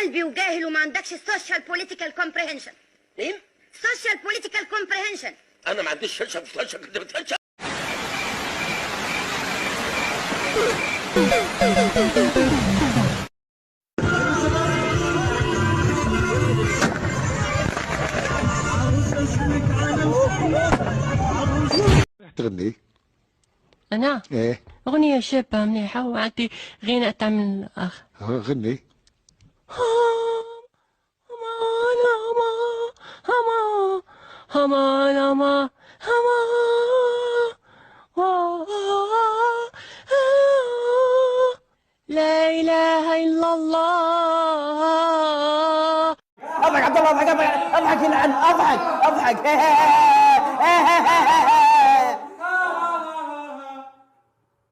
كلبي وجاهل وما عندكش سوشيال بوليتيكال كومبريهنشن. مين؟ سوشيال بوليتيكال كومبريهنشن. انا ما عنديش شاشه كده بتفشل. تغني؟ أنا؟ ايه أغنية شابة مليحة وعندي غناء تعمل الأخ. غني. لا إله إلا الله. اضحك عبد الله، اضحك اضحك يلعن، اضحك